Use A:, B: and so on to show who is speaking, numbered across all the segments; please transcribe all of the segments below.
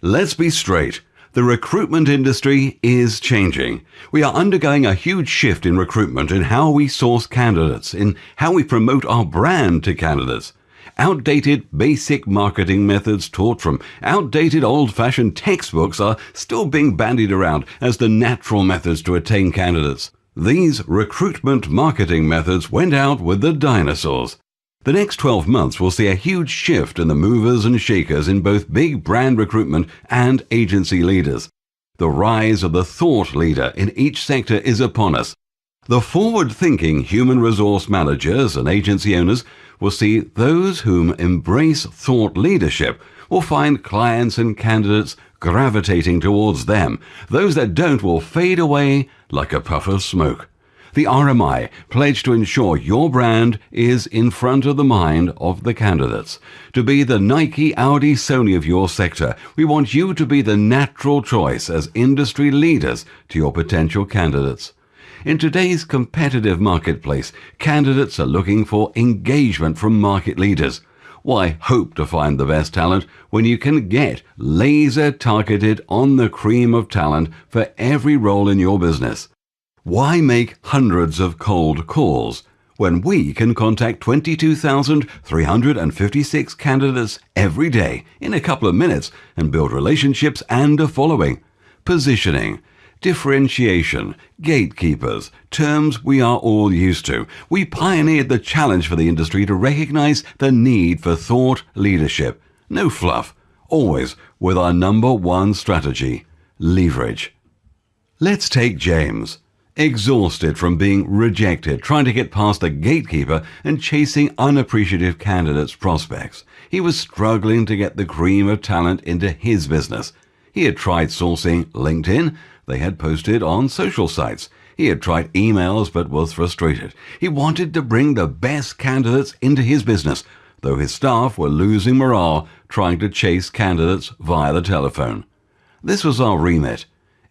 A: Let's be straight. The recruitment industry is changing. We are undergoing a huge shift in recruitment in how we source candidates, in how we promote our brand to candidates. Outdated basic marketing methods taught from outdated old-fashioned textbooks are still being bandied around as the natural methods to attain candidates. These recruitment marketing methods went out with the dinosaurs. The next 12 months will see a huge shift in the movers and shakers in both big brand recruitment and agency leaders. The rise of the thought leader in each sector is upon us. The forward-thinking human resource managers and agency owners will see those whom embrace thought leadership will find clients and candidates gravitating towards them. Those that don't will fade away like a puff of smoke. The RMI pledged to ensure your brand is in front of the mind of the candidates. To be the Nike, Audi, Sony of your sector, we want you to be the natural choice as industry leaders to your potential candidates. In today's competitive marketplace, candidates are looking for engagement from market leaders. Why hope to find the best talent when you can get laser-targeted on the cream of talent for every role in your business? Why make hundreds of cold calls when we can contact 22,356 candidates every day in a couple of minutes and build relationships and a following? Positioning, differentiation, gatekeepers, terms we are all used to. We pioneered the challenge for the industry to recognize the need for thought leadership. No fluff, always with our number one strategy, leverage. Let's take James. Exhausted from being rejected, trying to get past the gatekeeper and chasing unappreciative candidates' prospects. He was struggling to get the cream of talent into his business. He had tried sourcing LinkedIn. They had posted on social sites. He had tried emails but was frustrated. He wanted to bring the best candidates into his business, though his staff were losing morale trying to chase candidates via the telephone. This was our remit.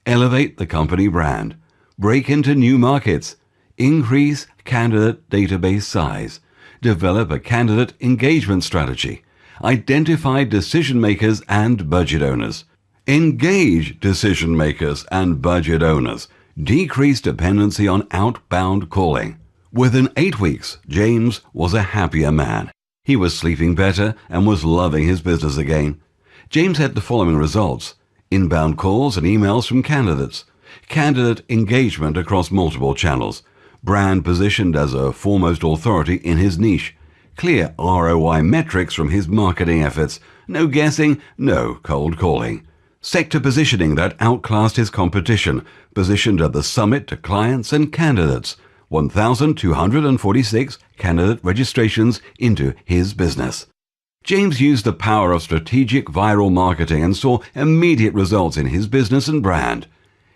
A: Elevate the company brand. Break into new markets, increase candidate database size, develop a candidate engagement strategy, identify decision makers and budget owners, engage decision makers and budget owners, decrease dependency on outbound calling. Within 8 weeks, James was a happier man. He was sleeping better and was loving his business again. James had the following results: inbound calls and emails from candidates, candidate engagement across multiple channels, brand positioned as a foremost authority in his niche, clear ROI metrics from his marketing efforts, no guessing, no cold calling, sector positioning that outclassed his competition, positioned at the summit to clients and candidates, 1,246 candidate registrations into his business. James used the power of strategic viral marketing and saw immediate results in his business and brand.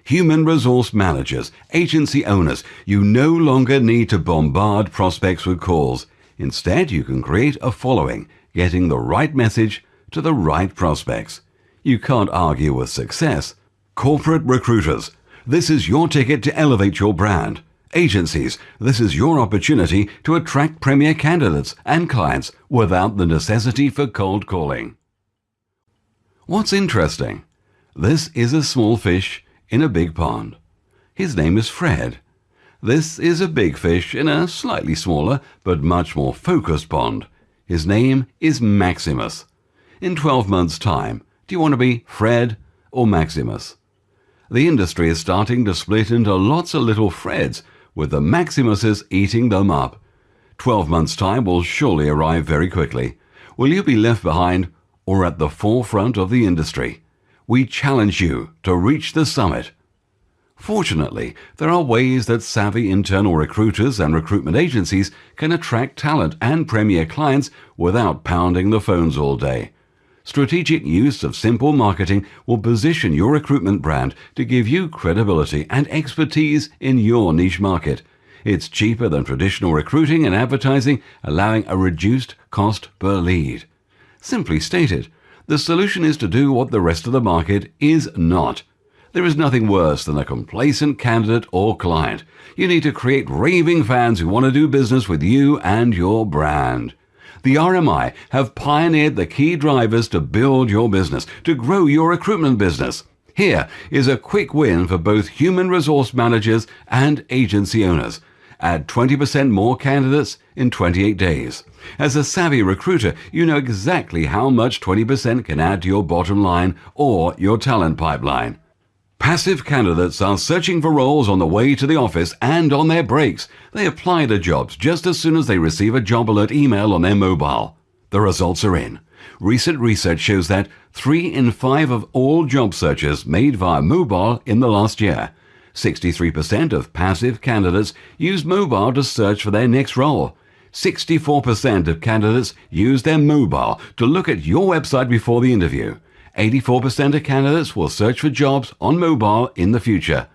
A: Human resource managers, agency owners, you no longer need to bombard prospects with calls. Instead, you can create a following, getting the right message to the right prospects. You can't argue with success. Corporate recruiters, this is your ticket to elevate your brand. Agencies, this is your opportunity to attract premier candidates and clients without the necessity for cold calling. What's interesting? This is a small fish in a big pond. His name is Fred. This is a big fish in a slightly smaller but much more focused pond. His name is Maximus. In 12 months' time, do you want to be Fred or Maximus? The industry is starting to split into lots of little Freds, with the Maximuses eating them up. 12 months' time will surely arrive very quickly. Will you be left behind or at the forefront of the industry? We challenge you to reach the summit. Fortunately, there are ways that savvy internal recruiters and recruitment agencies can attract talent and premier clients without pounding the phones all day. Strategic use of simple marketing will position your recruitment brand to give you credibility and expertise in your niche market. It's cheaper than traditional recruiting and advertising, allowing a reduced cost per lead. Simply stated, the solution is to do what the rest of the market is not. There is nothing worse than a complacent candidate or client. You need to create raving fans who want to do business with you and your brand. The RMI have pioneered the key drivers to build your business, to grow your recruitment business. Here is a quick win for both human resource managers and agency owners. Add 20% more candidates in 28 days. As a savvy recruiter, you know exactly how much 20% can add to your bottom line or your talent pipeline. Passive candidates are searching for roles on the way to the office and on their breaks. They apply to jobs just as soon as they receive a job alert email on their mobile. The results are in. Recent research shows that 3 in 5 of all job searches made via mobile in the last year. 63% of passive candidates use mobile to search for their next role. 64% of candidates use their mobile to look at your website before the interview. 84% of candidates will search for jobs on mobile in the future.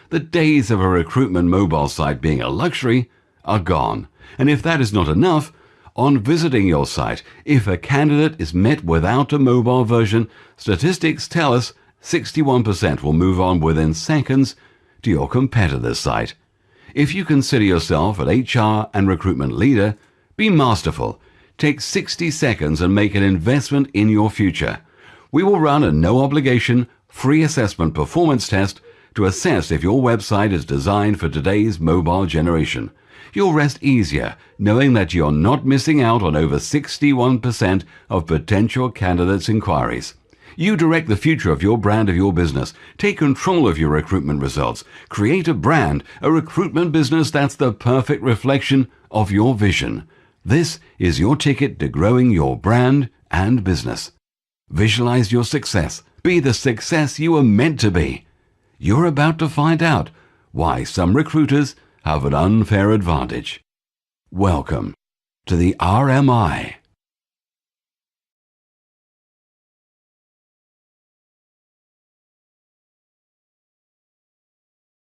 A: The days of a recruitment mobile site being a luxury are gone. And if that is not enough, on visiting your site, if a candidate is met without a mobile version, statistics tell us 61% will move on within seconds to your competitor's site. If you consider yourself an HR and recruitment leader, be masterful. Take 60 seconds and make an investment in your future. We will run a no-obligation, free assessment performance test to assess if your website is designed for today's mobile generation. You'll rest easier knowing that you're not missing out on over 61% of potential candidates' inquiries. You direct the future of your brand, of your business. Take control of your recruitment results. Create a brand, a recruitment business that's the perfect reflection of your vision. This is your ticket to growing your brand and business. Visualize your success. Be the success you were meant to be. You're about to find out why some recruiters have an unfair advantage. Welcome to the RMI.